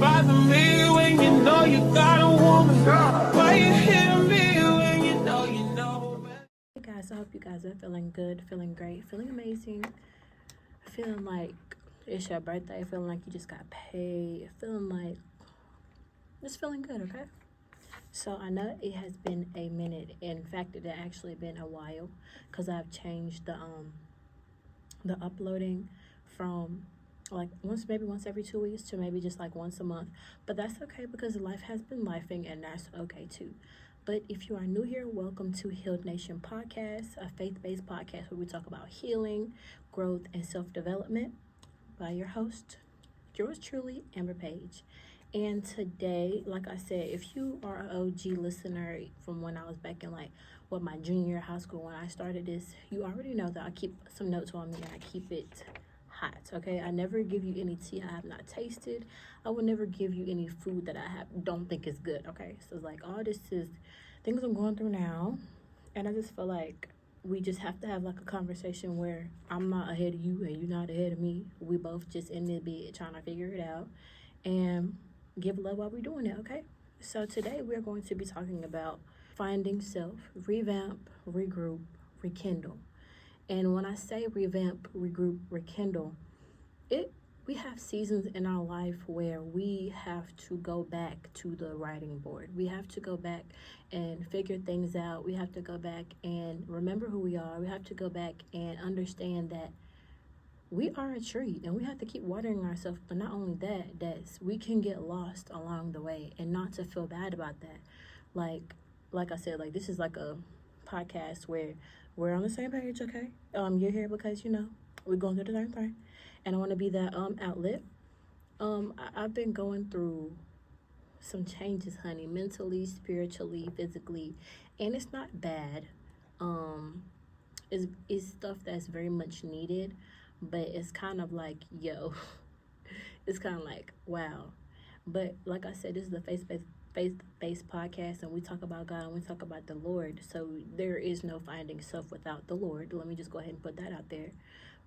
bother me when you know you got a woman? Why you hit me when you know you know? Hey guys, I hope you guys are feeling good, feeling great, feeling amazing, feeling like it's your birthday, feeling like you just got paid, feeling like just feeling good, okay? So I know it has been a minute. In fact, it has actually been a while because I've changed the uploading from like once every 2 weeks to maybe just like once a month. But that's okay because life has been lifing and that's okay too. But if you are new here, welcome to Healed Nation Podcast, a faith-based podcast where we talk about healing, growth, and self-development by your host, yours truly, Amber Page. And today, like I said, if you are an OG listener from when I was back in my junior year of high school when I started this, you already know that I keep some notes on me and I keep it hot. Okay, I never give you any tea I have not tasted. I will never give you any food that don't think is good. Okay, so it's like all this is things I'm going through now, and I just feel like we just have to have like a conversation where I'm not ahead of you and you're not ahead of me. We both just in the bed trying to figure it out and give love while we're doing it, okay? So today we're going to be talking about finding self, revamp, regroup, rekindle. And when I say revamp, regroup, rekindle, we have seasons in our life where we have to go back to the writing board. We have to go back and figure things out. We have to go back and remember who we are. We have to go back and understand that we are a tree and we have to keep watering ourselves. But not only that we can get lost along the way and not to feel bad about that. Like I said, like this is like a podcast where we're on the same page, okay? You're here because we're going through the same thing, and I want to be that outlet. I've been going through some changes, honey, mentally, spiritually, physically, and it's not bad. Um, it's stuff that's very much needed, but it's kind of like it's kind of like wow. But like I said, this is a faith-based podcast, and we talk about God and we talk about the Lord. So there is no finding self without the Lord. Let me just go ahead and put that out there.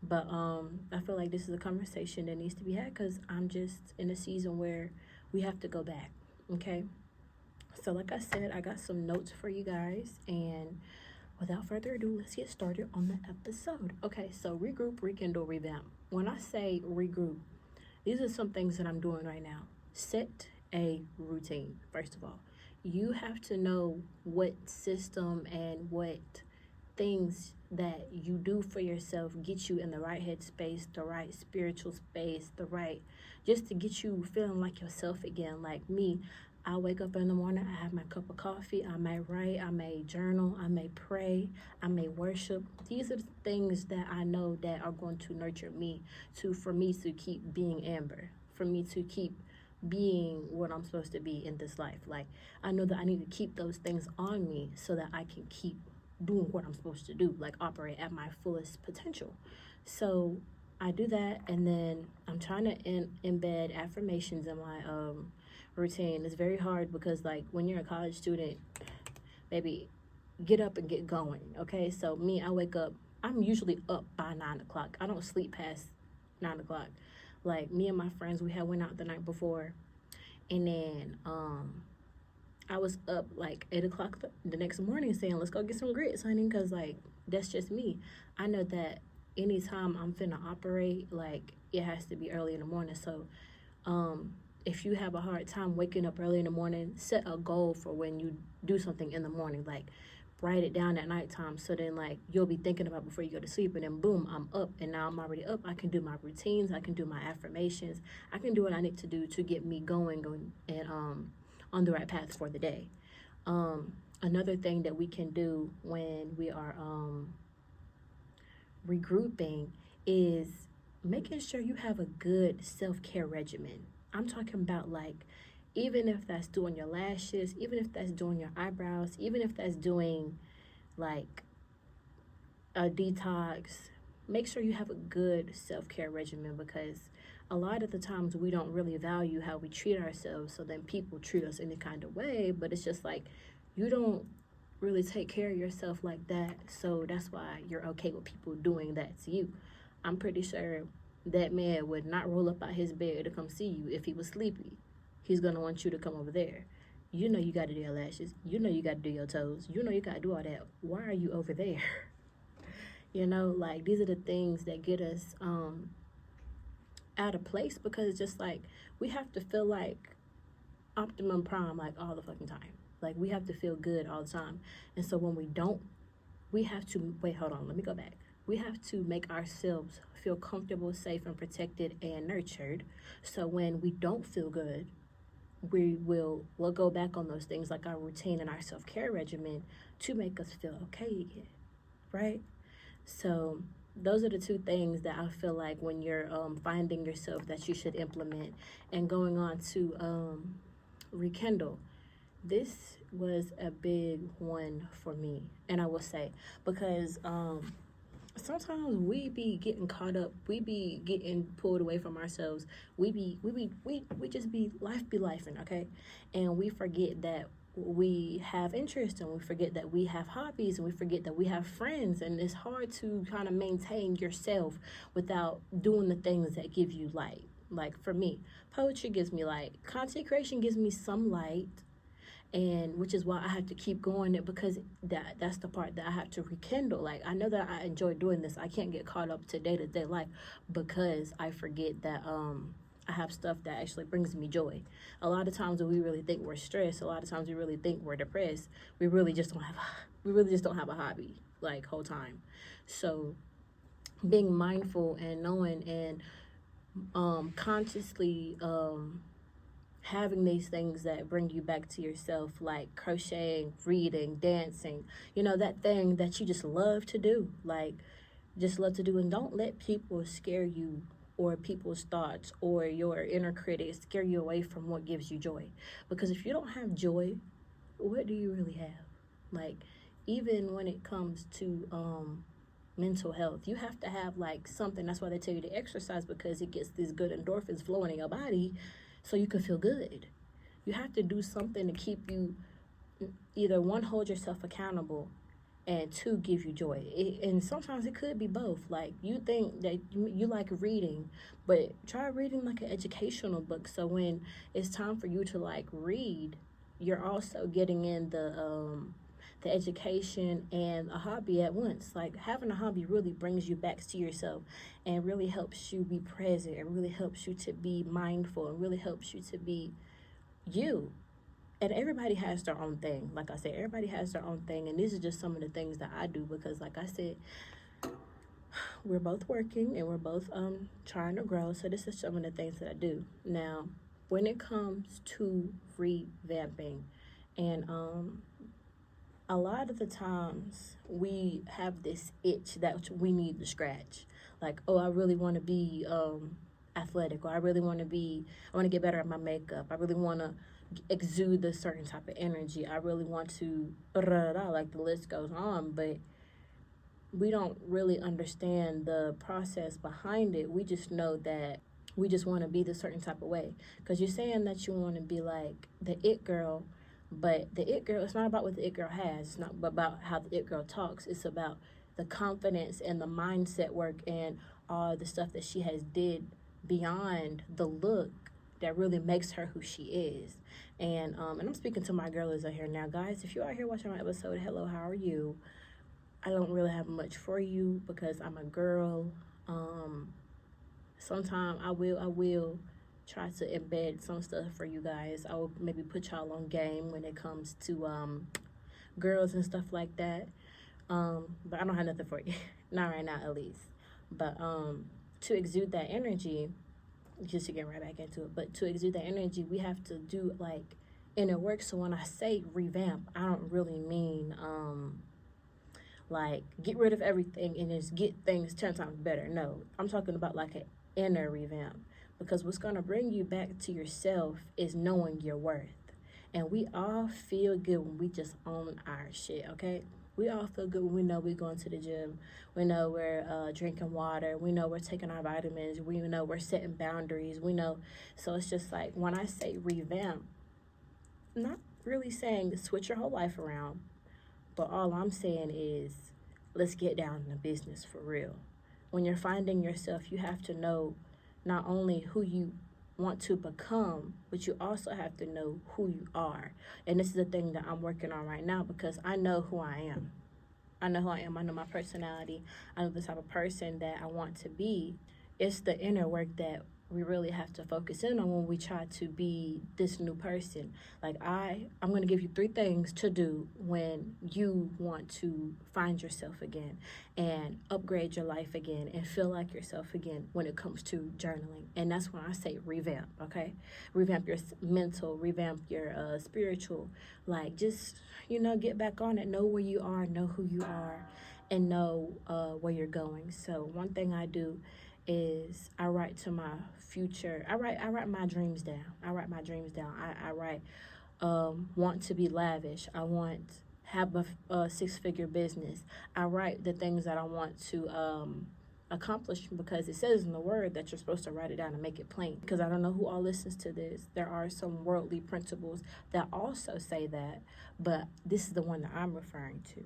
But I feel like this is a conversation that needs to be had because I'm just in a season where we have to go back. Okay. So like I said, I got some notes for you guys, and without further ado, let's get started on the episode. Okay, so regroup, rekindle, revamp. When I say regroup, these are some things that I'm doing right now. Set a routine, first of all. You have to know what system and what things that you do for yourself get you in the right headspace, the right spiritual space, just to get you feeling like yourself again. Like me, I wake up in the morning, I have my cup of coffee, I may write, I may journal, I may pray, I may worship. These are the things that I know that are going to nurture me for me to keep being Amber, for me to keep being what I'm supposed to be in this life. Like, I know that I need to keep those things on me so that I can keep doing what I'm supposed to do, like operate at my fullest potential. So I do that, and then I'm trying to embed affirmations in my routine. It's very hard because like when you're a college student, baby, get up and get going. Okay, so me, I wake up. I'm usually up by 9 o'clock. I don't sleep past 9 o'clock. Like me and my friends, we had went out the night before, and then I was up like 8 o'clock the next morning saying, let's go get some grits, honey, because like that's just me. I know that anytime I'm finna operate, like it has to be early in the morning. So if you have a hard time waking up early in the morning, set a goal for when you do something in the morning. Like write it down at nighttime, so then like you'll be thinking about before you go to sleep, and then boom, I'm up, and now I'm already up. I can do my routines, I can do my affirmations, I can do what I need to do to get me going and on the right path for the day. Another thing that we can do when we are regrouping is making sure you have a good self-care regimen. I'm talking about like, even if that's doing your lashes, even if that's doing your eyebrows, even if that's doing like a detox, make sure you have a good self-care regimen, because a lot of the times we don't really value how we treat ourselves, so then people treat us any kind of way, but it's just like you don't really take care of yourself like that, so that's why you're okay with people doing that to you. I'm pretty sure that man would not roll up out his bed to come see you if he was sleepy. he's going to want you to come over there. You know you got to do your lashes. You know you got to do your toes. You know you got to do all that. Why are you over there? You know, like, these are the things that get us out of place, because it's just like we have to feel like optimum prime like all the fucking time. Like, we have to feel good all the time. And so when we don't, we have to wait, hold on, let me go back. We have to make ourselves feel comfortable, safe, and protected and nurtured. So when we don't feel good, we'll go back on those things like our routine and our self-care regimen to make us feel okay again, right? So those are the two things that I feel like when you're finding yourself that you should implement. And going on to rekindle, this was a big one for me, and I will say, because sometimes we be getting caught up, we be getting pulled away from ourselves, we just be life be lifing, okay, and we forget that we have interests, and we forget that we have hobbies, and we forget that we have friends, and it's hard to kind of maintain yourself without doing the things that give you light. Like, for me, poetry gives me light, content creation gives me some light, and which is why I have to keep going it, because that's the part that I have to rekindle. Like, I know that I enjoy doing this. I can't get caught up to day life because I forget that I have stuff that actually brings me joy. A lot of times when we really think we're stressed, a lot of times we really think we're depressed, we really just don't have a hobby like whole time. So being mindful and knowing and consciously having these things that bring you back to yourself, like crocheting, reading, dancing, you know, that thing that you just love to do, like just love to do. And don't let people scare you, or people's thoughts or your inner critic scare you away from what gives you joy. Because if you don't have joy, what do you really have? Like, even when it comes to mental health, you have to have like something. That's why they tell you to exercise, because it gets these good endorphins flowing in your body so you can feel good. You have to do something to keep you, either one, hold yourself accountable, and two, give you joy. And sometimes it could be both. Like, you think that you like reading, but try reading like an educational book, so when it's time for you to like read, you're also getting in the education and a hobby at once. Like, having a hobby really brings you back to yourself, and really helps you be present, and really helps you to be mindful, and really helps you to be you. And everybody has their own thing. Like I said, everybody has their own thing, and these are just some of the things that I do, because like I said, we're both working and we're both trying to grow. So this is some of the things that I do. Now, when it comes to revamping, and a lot of the times we have this itch that we need to scratch. Like, oh, I really want to be athletic, or I want to get better at my makeup. I really want to exude a certain type of energy. I really want to, like the list goes on, but we don't really understand the process behind it. We just know that we just want to be the certain type of way. Because you're saying that you want to be like the it girl, but the it girl, it's not about what the it girl has. It's not about how the it girl talks. It's about the confidence and the mindset work and all the stuff that she has did beyond the look that really makes her who she is. And I'm speaking to my girlies out here now, guys. If you're out here watching my episode, hello, how are you? I don't really have much for you because I'm a girl. Sometime I will try to embed some stuff for you guys. I will maybe put y'all on game when it comes to girls and stuff like that. But I don't have nothing for you. Not right now, at least. But to exude that energy, just to get right back into it, but to exude that energy, we have to do like inner work. So when I say revamp, I don't really mean like get rid of everything and just get things 10 times better. No, I'm talking about like an inner revamp, because what's going to bring you back to yourself is knowing your worth. And we all feel good when we just own our shit, okay? We all feel good when we know we're going to the gym. We know we're drinking water. We know we're taking our vitamins. We know we're setting boundaries. We know. So it's just like, when I say revamp, I'm not really saying switch your whole life around. But all I'm saying is, let's get down to business for real. When you're finding yourself, you have to know not only who you want to become, but you also have to know who you are. And this is the thing that I'm working on right now, because I know who I am. I know who I am. I know my personality. I know the type of person that I want to be. It's the inner work that we really have to focus in on when we try to be this new person. Like I'm going to give you 3 things to do when you want to find yourself again and upgrade your life again and feel like yourself again when it comes to journaling. And that's when I say revamp, okay? Revamp your mental, revamp your spiritual, like just, get back on it, know where you are, know who you are, and know where you're going. So one thing I do is I write to my future. I write my dreams down. I write want to be lavish. I want have a 6-figure business. I write the things that I want to accomplish, because it says in the word that you're supposed to write it down and make it plain. Because I don't know who all listens to this. There are some worldly principles that also say that, but this is the one that I'm referring to.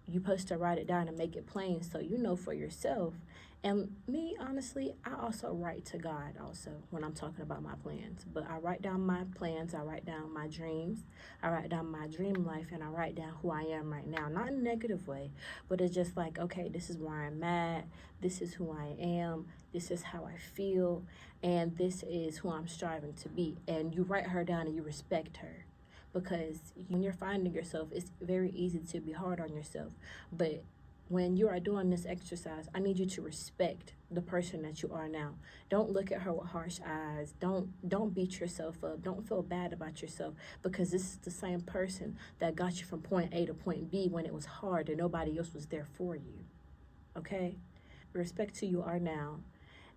You're supposed to write it down and make it plain so you know for yourself. And me, honestly, I also write to God also when I'm talking about my plans. But I write down my plans, I write down my dreams, I write down my dream life, and I write down who I am right now. Not in a negative way, but it's just like, okay, this is where I'm at, this is who I am, this is how I feel, and this is who I'm striving to be. And you write her down and you respect her, because when you're finding yourself, it's very easy to be hard on yourself. But when you are doing this exercise, I need you to respect the person that you are now. Don't look at her with harsh eyes. Don't beat yourself up. Don't feel bad about yourself, because this is the same person that got you from point A to point B when it was hard and nobody else was there for you. Okay? Respect who you are now,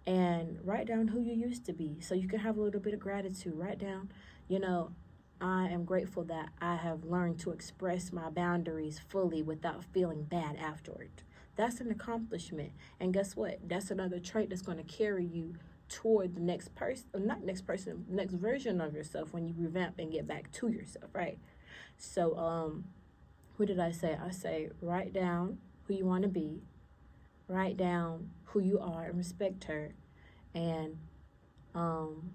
and write down who you used to be so you can have a little bit of gratitude. Write down, you know, I am grateful that I have learned to express my boundaries fully without feeling bad afterward. That's an accomplishment. And guess what? That's another trait that's going to carry you toward the next person, not next person, next version of yourself when you revamp and get back to yourself, right? So, what did I say? I say, write down who you want to be, write down who you are and respect her, and um,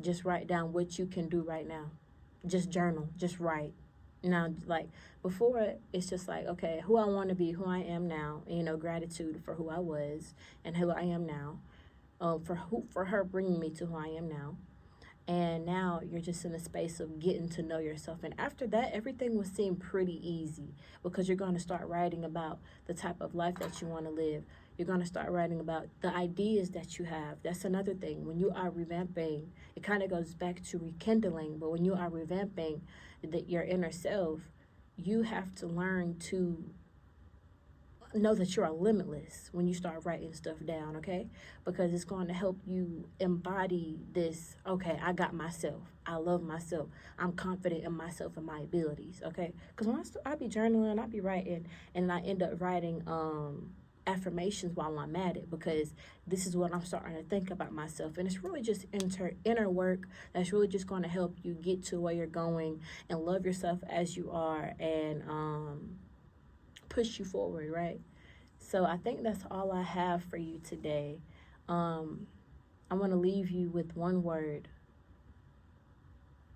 just write down what you can do right now. Just journal, just write. Now, like before, it's just like, okay, who I want to be, who I am now, gratitude for who I was and who I am now, for her bringing me to who I am now. And now you're just in a space of getting to know yourself. And after that, everything will seem pretty easy, because you're going to start writing about the type of life that you want to live. You're going to start writing about the ideas that you have. That's another thing. When you are revamping, it kind of goes back to rekindling, but when you are revamping your inner self, you have to learn to know that you are limitless when you start writing stuff down, okay? Because it's going to help you embody this, okay, I got myself. I love myself. I'm confident in myself and my abilities, okay? Because when I be journaling, I be writing, and I end up writing affirmations while I'm at it, because this is what I'm starting to think about myself. And it's really just inner work that's really just going to help you get to where you're going and love yourself as you are, and push you forward, right? So I think that's all I have for you today. I'm going to leave you with one word.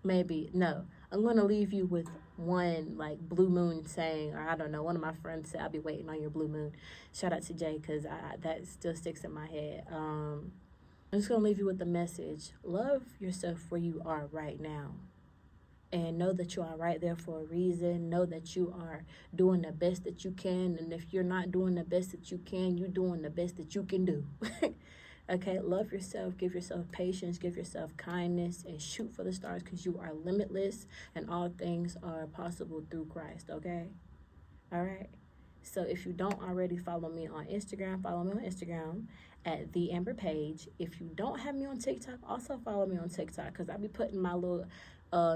Maybe, no. I'm going to leave you with one, like, blue moon saying, or I don't know, one of my friends said, I'll be waiting on your blue moon. Shout out to Jay, because that still sticks in my head. I'm just going to leave you with the message. Love yourself where you are right now. And know that you are right there for a reason. Know that you are doing the best that you can. And if you're not doing the best that you can, you're doing the best that you can do. Okay, love yourself. Give yourself patience. Give yourself kindness. And shoot for the stars, because you are limitless. And all things are possible through Christ, okay? All right? So if you don't already follow me on Instagram, follow me on Instagram at The Amber Page. If you don't have me on TikTok, also follow me on TikTok, because I be putting my little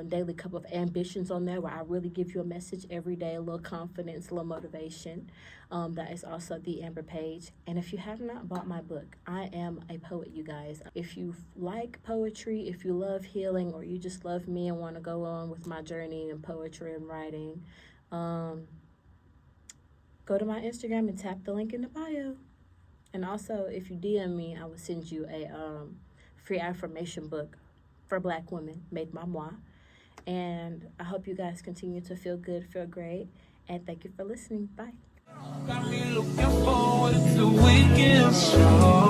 daily cup of ambitions on there, where I really give you a message every day, a little confidence, a little motivation. That is also The Amber Page. And if you have not bought my book, I am a poet, you guys. If you like poetry, if you love healing, or you just love me and want to go on with my journey in poetry and writing, go to my Instagram and tap the link in the bio. And also, if you DM me, I will send you a free affirmation book for Black women made by moi. And I hope you guys continue to feel good, feel great, and thank you for listening. Bye. Got me looking forward to weekend show.